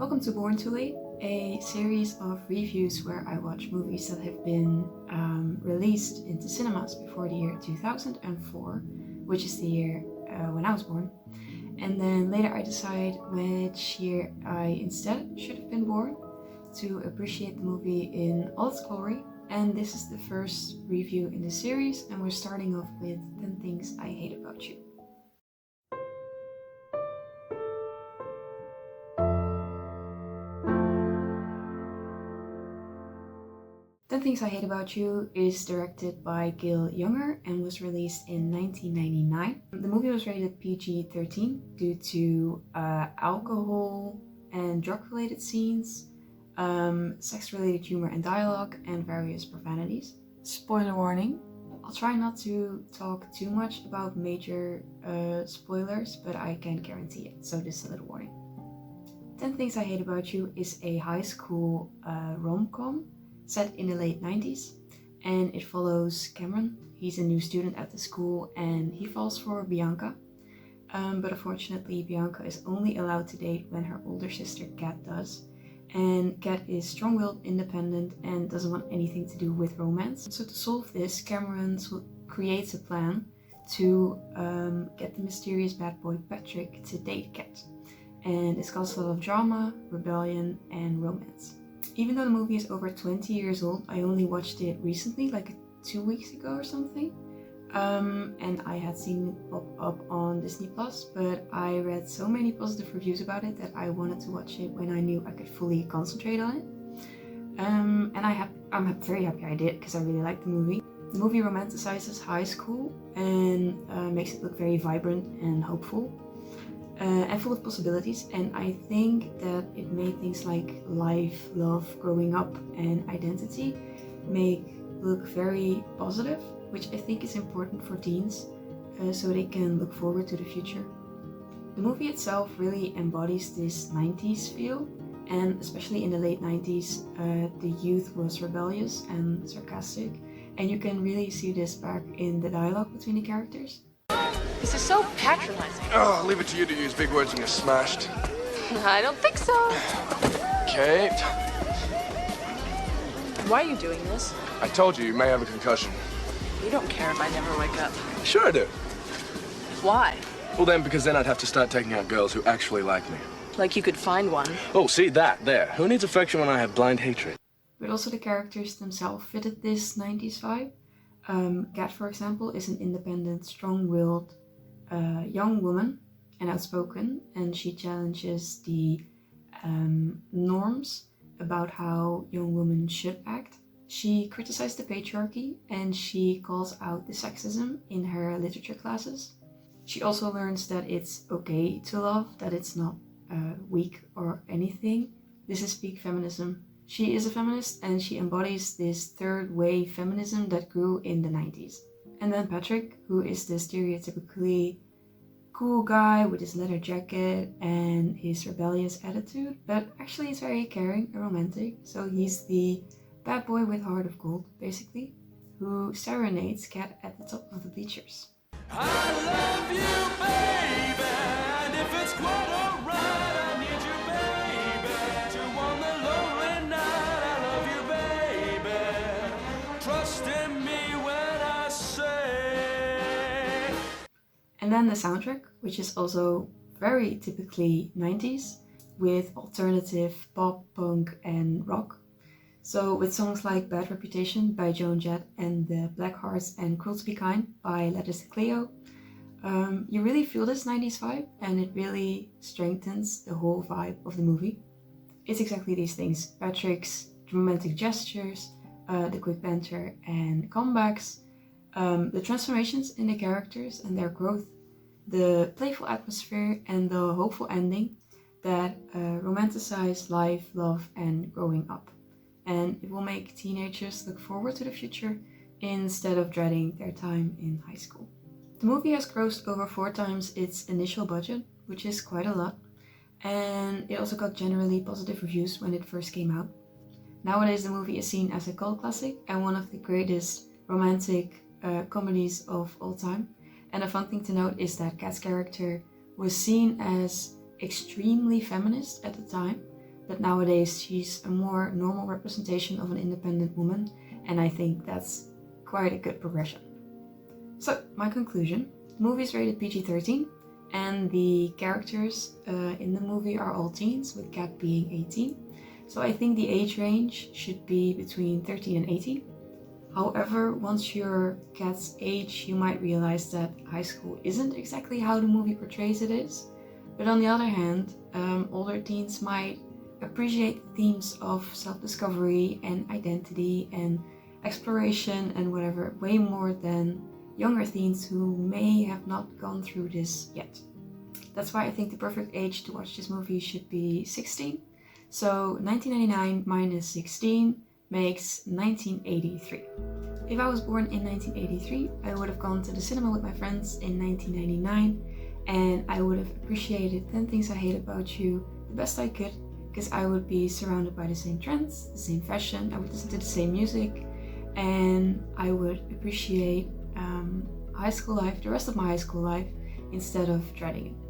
Welcome to Born Too Late, a series of reviews where I watch movies that have been released into cinemas before the year 2004, which is the year when I was born. And then later I decide which year I instead should have been born to appreciate the movie in all its glory. And this is the first review in the series, and we're starting off with 10 Things I Hate About You. 10 Things I Hate About You is directed by Gil Junger and was released in 1999. The movie was rated PG-13 due to alcohol and drug-related scenes, sex-related humor and dialogue, and various profanities. Spoiler warning. I'll try not to talk too much about major spoilers, but I can guarantee it, so just a little warning. 10 Things I Hate About You is a high school rom-com set in the late 90s, and it follows Cameron. He's a new student at the school and he falls for Bianca, but unfortunately Bianca is only allowed to date when her older sister Kat does, and Kat is strong-willed, independent, and doesn't want anything to do with romance. So to solve this, Cameron creates a plan to get the mysterious bad boy Patrick to date Kat, and it's caused a lot of drama, rebellion, and romance. Even though the movie is over 20 years old, I only watched it recently, like 2 weeks ago or something. And I had seen it pop up on Disney Plus, but I read so many positive reviews about it that I wanted to watch it when I knew I could fully concentrate on it. And I'm very happy I did, because I really liked the movie. The movie romanticizes high school and makes it look very vibrant and hopeful. And full of possibilities, and I think that it made things like life, love, growing up, and identity look very positive, which I think is important for teens, so they can look forward to the future. The movie itself really embodies this 90s feel, and especially in the late 90s, the youth was rebellious and sarcastic, and you can really see this back in the dialogue between the characters. This is so patronizing. Oh, I'll leave it to you to use big words when you're smashed. I don't think so. Okay. Why are you doing this? I told you may have a concussion. You don't care if I never wake up. Sure I do. Why? Well then, because then I'd have to start taking out girls who actually like me. Like you could find one. Oh, see that, there. Who needs affection when I have blind hatred? But also the characters themselves fitted this 90s vibe. Kat, for example, is an independent, strong-willed young woman and outspoken, and she challenges the norms about how young women should act. She criticized the patriarchy and she calls out the sexism in her literature classes. She also learns that it's okay to love, that it's not weak or anything. This is peak feminism. She is a feminist and she embodies this third wave feminism that grew in the 90s. And then Patrick, who is the stereotypically cool guy with his leather jacket and his rebellious attitude, but actually is very caring and romantic. So he's the bad boy with heart of gold, basically, who serenades Kat at the top of the bleachers. I love you, baby, and if it's quite alright, I need you, baby, to warm the lonely night. I love you, baby, trust in me when I say. And then the soundtrack, which is also very typically 90s, with alternative pop, punk, and rock. So with songs like Bad Reputation by Joan Jett and the Blackhearts and Cruel to Be Kind by Letters to Cleo, you really feel this 90s vibe, and it really strengthens the whole vibe of the movie. It's exactly these things: Patrick's romantic gestures, the quick banter and comebacks, the transformations in the characters and their growth, the playful atmosphere, and the hopeful ending that romanticize life, love, and growing up. And it will make teenagers look forward to the future instead of dreading their time in high school. The movie has grossed over 4 times its initial budget, which is quite a lot, and it also got generally positive reviews when it first came out. Nowadays the movie is seen as a cult classic and one of the greatest romantic comedies of all time. And a fun thing to note is that Kat's character was seen as extremely feminist at the time, but nowadays she's a more normal representation of an independent woman, and I think that's quite a good progression. So, my conclusion, the movie is rated PG-13, and the characters in the movie are all teens, with Kat being 18. So I think the age range should be between 13 and 18. However, once you're Kat's age, you might realize that high school isn't exactly how the movie portrays it is. But on the other hand, older teens might appreciate the themes of self-discovery and identity and exploration and whatever way more than younger teens who may have not gone through this yet. That's why I think the perfect age to watch this movie should be 16. So 1999 minus 16 makes 1983. If I was born in 1983, I would have gone to the cinema with my friends in 1999, and I would have appreciated 10 Things I Hate About You the best I could, because I would be surrounded by the same trends, the same fashion, I would listen to the same music, and I would appreciate high school life, the rest of my high school life, instead of dreading it.